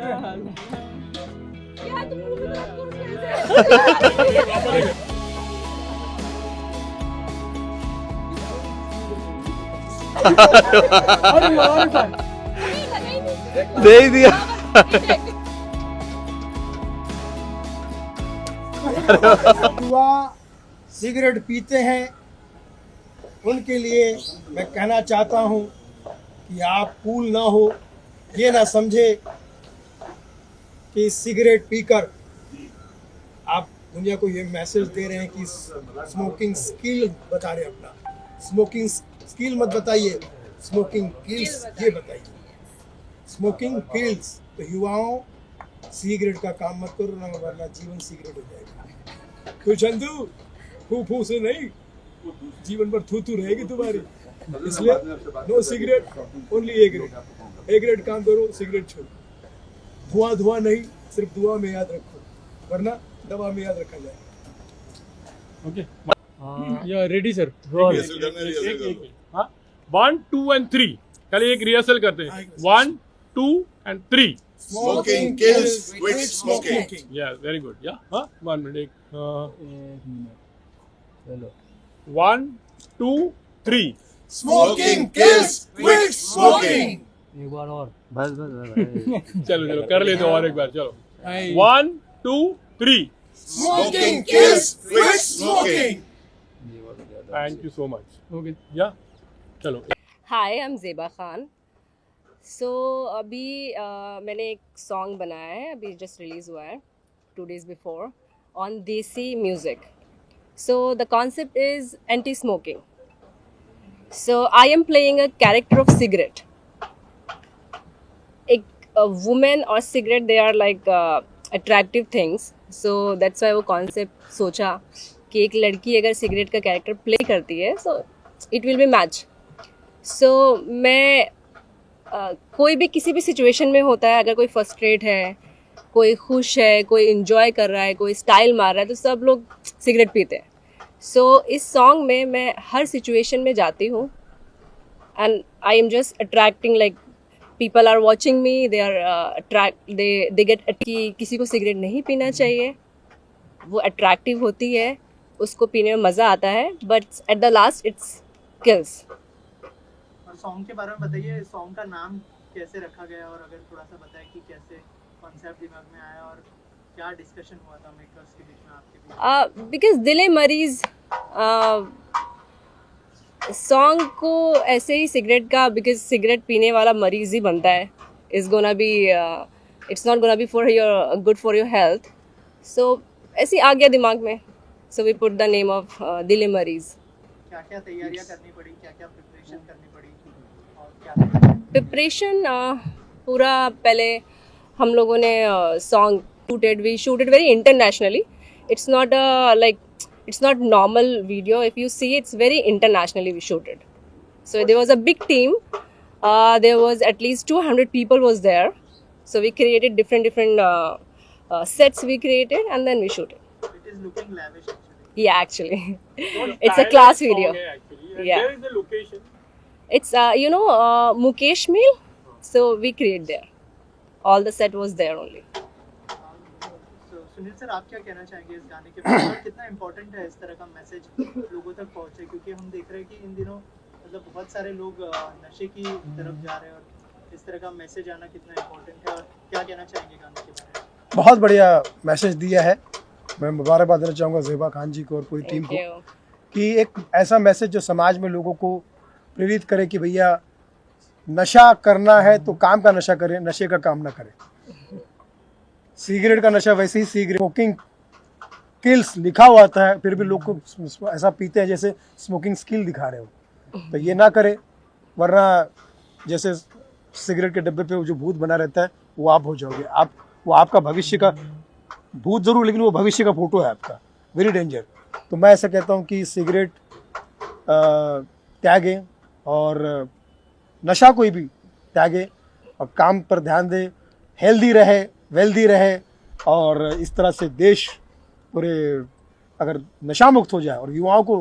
क्या तुम मुंह में बात करो कैसे? दे ही दिया। युवा सिगरेट पीते हैं, उनके लिए मैं कहना चाहता हूं कि आप कूल ना हो, ये ना समझे कि सिगरेट पीकर आप दुनिया को ये मैसेज दे रहे हैं कि स्मोकिंग स्किल बता रहे हैं अपना। स्मोकिंग स्किल मत बताइए, स्मोकिंग किल्स ये बताइए। Smoking kills. तो युवाओं, सिगरेट का काम मत करो, ना वरना जीवन सिगरेट हो जाएगा। तो चंदू, फू फू से नहीं, जीवन भर थू थू रहेगी तुम्हारी। इसलिए no cigarette, only A grade. A grade काम करो, सिगरेट छोड़ो। धुआं धुआं नहीं, सिर्फ दुआ में याद रखो, वरना दवा में याद रखा जाएगा। ओके या रेडी सर। हाँ 1 2 and 3 खाली एक रिहर्सल करते हैं। 1 2 and 3 Smoking kills, quit smoking. या वेरी गुड या हाँ 1 minute 1 2 3 Smoking kills, quit smoking. एक बार और बस बस चलो चलो कर लेते और एक बार चलो 1 2 3 Smoking kills, quit smoking. Thank you so much. Okay या चलो। हाय, आई एम ज़ेबा खान। सो अभी मैंने एक सॉन्ग बनाया है, अभी जस्ट रिलीज़ हुआ है 2 days before on Desi music. So the concept is anti smoking. So I am playing a character of cigarette. एक वुमेन और cigarette, they are like attractive things. So that's why वो concept सोचा कि एक लड़की अगर सिगरेट का कैरेक्टर प्ले करती है, so it will be match. So मैं कोई भी किसी भी सिचुएशन में होता है, अगर कोई फ्रस्ट्रेट है, कोई खुश है, कोई इन्जॉय कर रहा है, कोई स्टाइल मार रहा है, तो सब लोग सिगरेट पीते हैं। सो इस सॉन्ग में मैं हर सिचुएशन में जाती हूँ and I am just attracting, like people are watching me, they are attract, they get कि किसी को सिगरेट नहीं पीना चाहिए, वो अट्रैक्टिव होती है, उसको पीने में मज़ा आता है, but at the last it's kills. और सॉन्ग के बारे में बताइए, सॉन्ग का नाम कैसे रखा गया, और अगर थोड़ा सा बताएं कि कैसे कॉन्सेप्ट दिमाग में आया और क्या डिस्कशन हुआ था मेकर्स के बीच में, आपके बीच? बिकॉज दिले मरीज सॉन्ग को ऐसे ही सिगरेट का, बिकॉज सिगरेट पीने वाला मरीज ही बनता है, is gonna be, it's not gonna be for your good for your health. So ऐसे ही आ गया दिमाग में, so we put the name of Dile Mareez. क्या क्या तैयारियां करनी पड़ी, क्या क्या प्रिपरेशन करनी पड़ी, और क्या प्रिपरेशन पूरा पहले हम लोगों ने song shooted, we shooted very internationally. It's not like, it's not normal video. If you see, it's very internationally we shooted. So there was a big team. There was at least 200 people was there. So we created different sets we created, and then we shooted. It is looking lavish actually. Yeah, actually. It's a class video. Yeah. Where is the location? It's Mukesh Mill. So we create there. All the set was there only. Sunil sir, आप क्या कहना चाहेंगे इस गाने के बारे में, और कितना इम्पोर्टेंट है इस तरह का मैसेज लोगों तक पहुंचे, क्योंकि हम देख रहे हैं कि इन दिनों मतलब बहुत सारे लोग नशे की तरफ जा रहे हैं, और इस तरह का मैसेज आना कितना इम्पोर्टेंट है, और क्या कहना चाहेंगे गाने के बारे में? बहुत बढ़िया मैसेज दिया है। मैं मुबारकबाद देना चाहूँगा ज़ेबा खान जी को और पूरी टीम Thank को you. कि एक ऐसा मैसेज जो समाज में लोगों को प्रेरित करे कि भैया नशा करना है तो काम का नशा करें, नशे का काम ना करें। सिगरेट का नशा वैसे ही, सिगरेट स्मोकिंग किल्स लिखा हुआ आता है, फिर भी लोग को ऐसा पीते हैं जैसे स्मोकिंग स्किल दिखा रहे हो। तो ये ना करें, वरना जैसे सिगरेट के डब्बे पे जो भूत बना रहता है वो आप हो जाओगे। आप, वो आपका भविष्य का भूत जरूर, लेकिन वो भविष्य का फोटो है आपका, वेरी डेंजर। तो मैं ऐसा कहता हूँ कि सिगरेट त्यागें और नशा कोई भी त्यागें और काम पर ध्यान दें, हेल्दी रहे, वेल्दी रहे, और इस तरह से देश पूरे अगर नशा मुक्त हो जाए और युवाओं को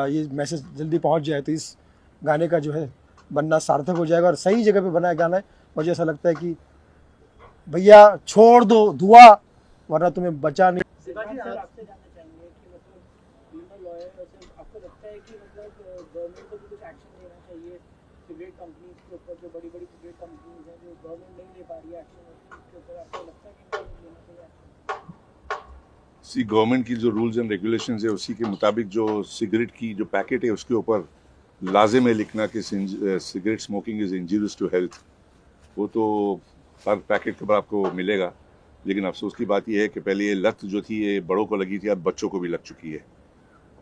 ये मैसेज जल्दी पहुंच जाए, तो इस गाने का जो है बनना सार्थक हो जाएगा। और सही जगह पे बना गाना है। मुझे ऐसा लगता है कि भैया छोड़ दो धुआं, वरना तुम्हें बचा नहीं। शिवाजी आपसे जानना चाहेंगे कि मतलब यू नो लॉयर आपको लगता है कि मतलब गवर्नमेंट को भी कुछ एक्शन लेना चाहिए सिगरेट कंपनीज के ऊपर, जो बड़ी बड़ी सिगरेट कंपनीज हैं जो गवर्नमेंट नहीं ले पा रही है एक्शन उसके ऊपर, आपको लगता है कि नहीं लेना चाहिए एक्शन? सी गवर्नमेंट की जो रूल्स एंड रेगुलेशंस है उसी के मुताबिक जो सिगरेट की जो पैकेट है उसके ऊपर लाजिम है लिखना कि cigarette smoking is injurious to health. वो तो हर पैकेट के बाद आपको मिलेगा, लेकिन अफसोस की बात यह है कि पहले ये लत जो थी ये बड़ों को लगी थी, अब बच्चों को भी लग चुकी है।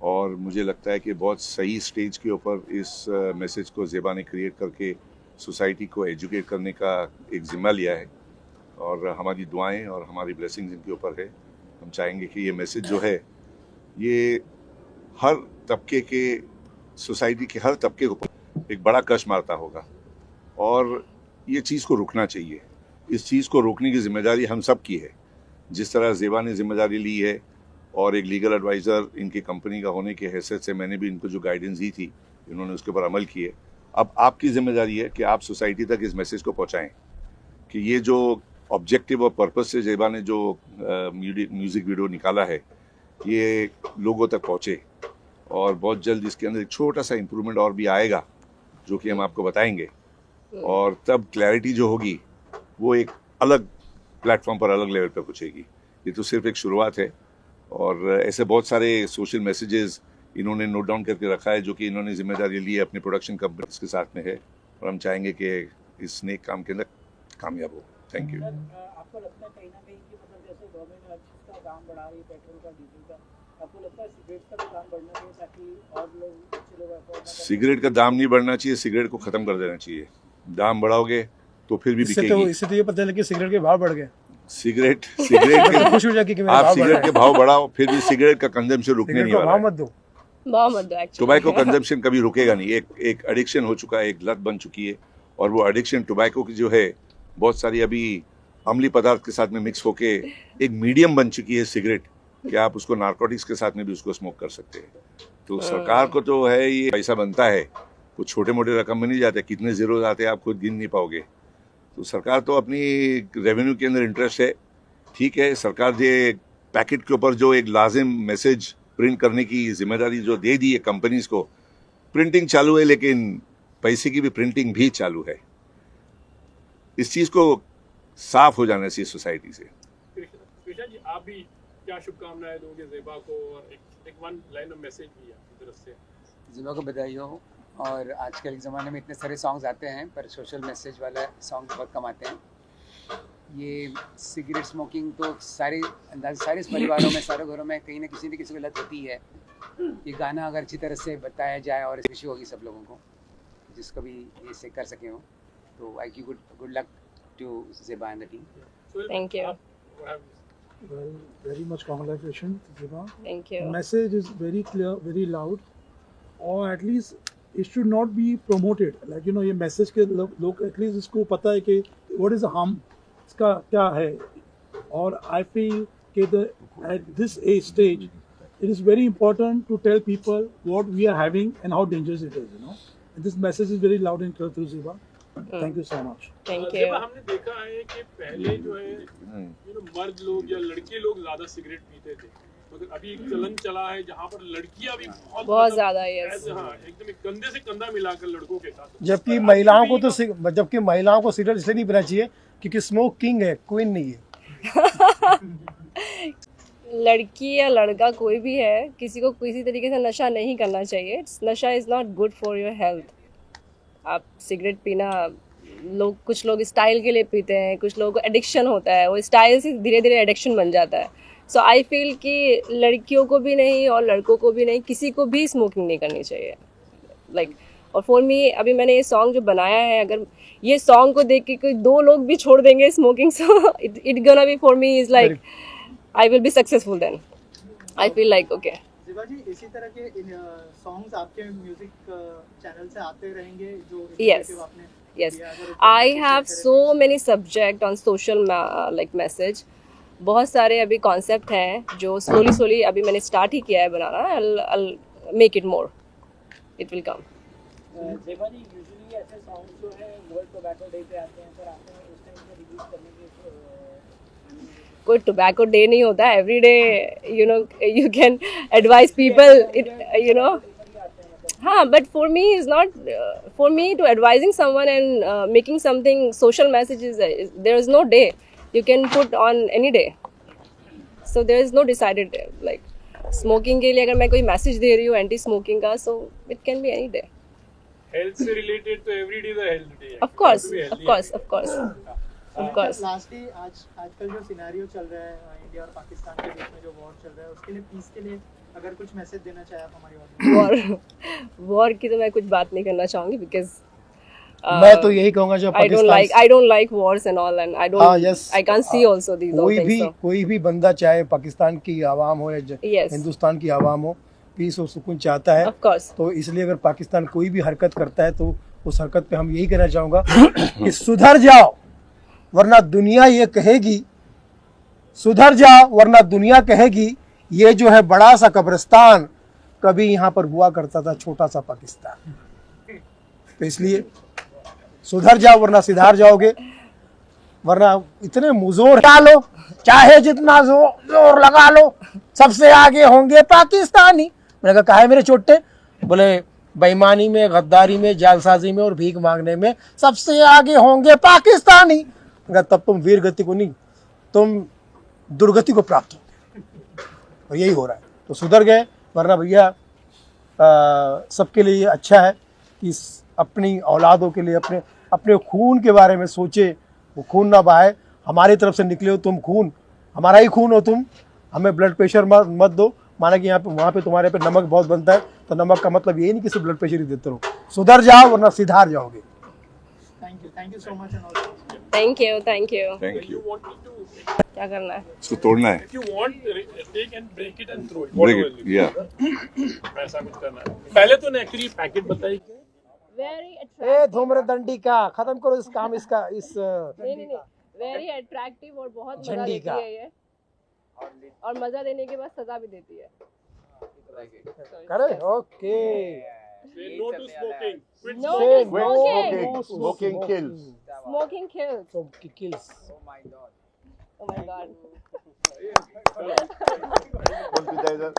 और मुझे लगता है कि बहुत सही स्टेज के ऊपर इस मैसेज को ज़ेबा ने क्रिएट करके सोसाइटी को एजुकेट करने का एक ज़िम्मा लिया है, और हमारी दुआएं और हमारी ब्लेसिंग्स इनके ऊपर है। हम चाहेंगे कि ये मैसेज जो है ये हर तबके के, सोसाइटी के हर तबके के ऊपर एक बड़ा कश मारता होगा, और ये चीज़ को रुकना चाहिए। इस चीज़ को रोकने की जिम्मेदारी हम सब की है। जिस तरह ज़ेबा ने जिम्मेदारी ली है और एक लीगल एडवाइज़र इनकी कंपनी का होने की हैसियत से मैंने भी इनको जो गाइडेंस दी थी, इन्होंने उसके ऊपर अमल किए। अब आपकी जिम्मेदारी है कि आप सोसाइटी तक इस मैसेज को पहुंचाएं कि ये जो ऑब्जेक्टिव और पर्पस से ज़ेबा ने जो म्यूज़िक वीडियो निकाला है ये लोगों तक पहुँचे, और बहुत जल्द इसके अंदर एक छोटा सा इम्प्रूवमेंट और भी आएगा जो कि हम आपको बताएंगे, और तब क्लैरिटी जो होगी वो एक अलग प्लेटफॉर्म पर, अलग लेवल पर पहुँचेगी। ये तो सिर्फ एक शुरुआत है, और ऐसे बहुत सारे सोशल मैसेजेस इन्होंने नोट डाउन करके रखा है जो कि इन्होंने जिम्मेदारी ली है अपनी प्रोडक्शन कंपनीज के साथ में है, और हम चाहेंगे कि इस नेक काम के अंदर कामयाब हो। Thank you. आपको लगता है कहीं ना कहीं कि मतलब जैसे गवर्नमेंट हर चीज़ का दाम बढ़ा रही है, पेट्रोल का, डीजल का, आपको लगता है सिगरेट का भी दाम बढ़ना चाहिए ताकि और लोग अच्छे लोग अफोर्ड ना करें? सिगरेट का दाम नहीं बढ़ना चाहिए, सिगरेट को ख़त्म कर देना चाहिए। दाम बढ़ाओगे तो फिर भी इससे बिकेगी। तो ये पता चला कि सिगरेट के भाव बढ़ गए। सिगरेट खुश हो जाके कि मेरे आप भाव बढ़ सिगरेट रहे के हैं। भाव बढ़ाओ, फिर भी सिगरेट का कंजम्पशन रुकने सिगरेट नहीं को वाला भाव है। मत दो। बहुत मत दो actually. टोबैको कंजम्पशन कभी रुकेगा नहीं। एक एडिक्शन हो चुका है, एक लत बन चुकी है, और वो एडिक्शन टोबैको की जो है बहुत सारी अभी अम्लीय पदार्थ के साथ में मिक्स होके एक मीडियम बन चुकी है सिगरेट, कि आप उसको नारकोटिक्स के साथ में भी उसको स्मोक कर सकते हैं। तो सरकार को तो है ये पैसा बनता है, वो छोटे मोटे रकम में नहीं जाते, कितने जीरो आते हैं आप खुद गिन नहीं पाओगे। तो सरकार तो अपनी रेवेन्यू के अंदर इंटरेस्ट है, ठीक है। सरकार ये पैकेट के ऊपर जो एक लाजिम मैसेज प्रिंट करने की जिम्मेदारी जो दे दी है कंपनीज को, प्रिंटिंग चालू है, लेकिन पैसे की भी प्रिंटिंग भी चालू है। इस चीज़ को साफ हो जाना चाहिए सोसाइटी से। कृष्णा जी, आप भी क्या शुभकामनाएं दोगे ज़ेबा को, और एक वन लाइन ऑफ मैसेज भी आपकी तरफ से? ज़ेबा को बधाई हो। और आजकल के ज़माने में इतने सारे सॉन्ग्स आते हैं पर सोशल मैसेज वाला सॉन्ग बहुत कम आते हैं। ये सिगरेट स्मोकिंग तो सारे परिवारों में, सारे घरों में कहीं ना किसी को लत होती है। ये गाना अगर अच्छी तरह से बताया जाए और खुशी होगी सब लोगों को, जिसको भी इसे कर सके हो, तो I give good luck to Zeba and the team. Thank you. Well, very much congratulations, Zeba. Thank you. The message is very clear, very loud, or at least it should not be promoted. Like you know, ये message के लोग at least इसको पता है कि what is the harm, इसका क्या है. और I feel कि at this age stage, it is very important to tell people what we are having and how dangerous it is. You know, and this message is very loud and clear through Zeba. Thank you so much. Thank Zeba, you. हमने देखा है कि पहले जो है मर्द लोग या लड़के लोग ज्यादा सिगरेट पीते थे, मगर अभी एक चलन चला है जहाँ पर लड़कियां भी बहुत बहुत ज्यादा, yes. हाँ, एकदम एक कंधे से कंधा मिलाकर लड़कों के साथ। जबकि महिलाओं को सिगरेट इसलिए नहीं पीना चाहिए क्योंकि स्मोक किंग है, क्वीन नहीं है। लड़की या लड़का कोई भी है, किसी को किसी तरीके से नशा नहीं करना चाहिए। नशा is not good for your health. आप सिगरेट पीना, कुछ लोग स्टाइल के लिए पीते हैं, कुछ लोगों को एडिक्शन होता है, वो स्टाइल से धीरे धीरे एडिक्शन बन जाता है। सो आई फील कि लड़कियों को भी नहीं और लड़कों को भी नहीं, किसी को भी स्मोकिंग नहीं करनी चाहिए। लाइक और फॉर मी, अभी मैंने ये सॉन्ग जो बनाया है, अगर ये सॉन्ग को देख के कोई 2 लोग भी छोड़ देंगे smoking, so it gonna be for me is like I will be successful then. I feel like okay. Zeba ji, इसी तरह के सॉन्ग्स आपके म्यूजिक चैनल से आते रहेंगे जो Yes. आपने Yes, किया, अगर I कुछ have ऐसे so many subject on social like message. बहुत सारे अभी कॉन्सेप्ट हैं जो स्लोली अभी मैंने स्टार्ट ही किया है बनाना। I'll make it more. It will come. Zeba ji, usually ऐसे सॉन्ग्स जो है वर्ल्ड टोबैको डे पे आते हैं, पर आपने उस टाइम पे रिलीज करने की कोई टोबैको डे नहीं होता. Every day you know you can advise people it you know. हाँ, but for me is not for me to advising someone and making something social messages. There is no day you can put on any day. So there is no decided day. Like smoking के लिए अगर मैं कोई message दे रही हूँ anti smoking का, so it can be any day. Health से related तो every day the health day. Of course, of course, of course, of course. Lastly आजकल जो सिनेरियो चल रहा है इंडिया और पाकिस्तान के बीच में जो वॉर चल रहा है उसके लिए पीस के लिए अगर कुछ मैसेज देना चाहे आप हमारी ऑडियंस वॉर की तो मैं कुछ बात नहीं करना चाहूँगी बिकॉज मैं तो यही कहूंगा जो I don't like wars and all, and I don't yes. I can't see also these all things. So. कोई भी बंदा चाहे पाकिस्तान की आवाम हो या Yes. हिंदुस्तान की आवाम हो, पीस और सुकून चाहता है. Of course. तो इसलिए अगर पाकिस्तान कोई भी हरकत करता है तो उस हरकत पे हम यही कहना चाहूँगा कि सुधर जाओ वरना दुनिया ये कहेगी, सुधर जाओ वरना दुनिया कहेगी ये जो है बड़ा सा कब्रिस्तान कभी यहाँ पर हुआ करता था छोटा सा पाकिस्तान. तो इसलिए सुधर जाओ वरना सिधार जाओगे, वरना इतने मुजोर डालो चाहे जितना जोर लगा लो सबसे आगे होंगे पाकिस्तानी. मैंने कहा है मेरे चोटे? बोले बेईमानी में, गद्दारी में, जालसाजी में और भीख मांगने में सबसे आगे होंगे पाकिस्तानी. तब तुम वीर गति को नहीं, तुम दुर्गति को प्राप्त होगे. और यही हो रहा है. तो सुधर गए वरना भैया सबके लिए अच्छा है कि अपनी औलादों के लिए अपने खून के बारे में सोचे. वो खून ना बहाए. हमारी तरफ से निकले हो तुम खून, हमारा ही खून हो तुम. हमें ब्लड प्रेशर मत दो. माना कि यहाँ पे वहाँ पे तुम्हारे पे नमक बहुत बनता है तो नमक का मतलब ये नहीं कि सिर्फ ब्लड प्रेशर ही देते रहो. सुधर जाओ वरना सिधार जाओगे. Thank you so much and all. Thank you. Thank you. You want me to, क्या करना है? इसको तोड़ना है. if you want, take and break it and throw it. Break Whatever it. it is. Yeah. ऐसा कुछ करना है. पहले तो ने एक्चुअली पैकेट बताई. Very ए attractive. धूम्र दंडी का खत्म करो इस काम इसका इस नहीं. Very attractive और बहुत मजा झंडी देती का. है ये. और मजा देने के बाद सजा भी देती है. करे. Okay. Say no to smoking. Quit No smoking. to smoking. Smoking kills. Smoking kills. kills. Oh my god. कौन पीता है इधर?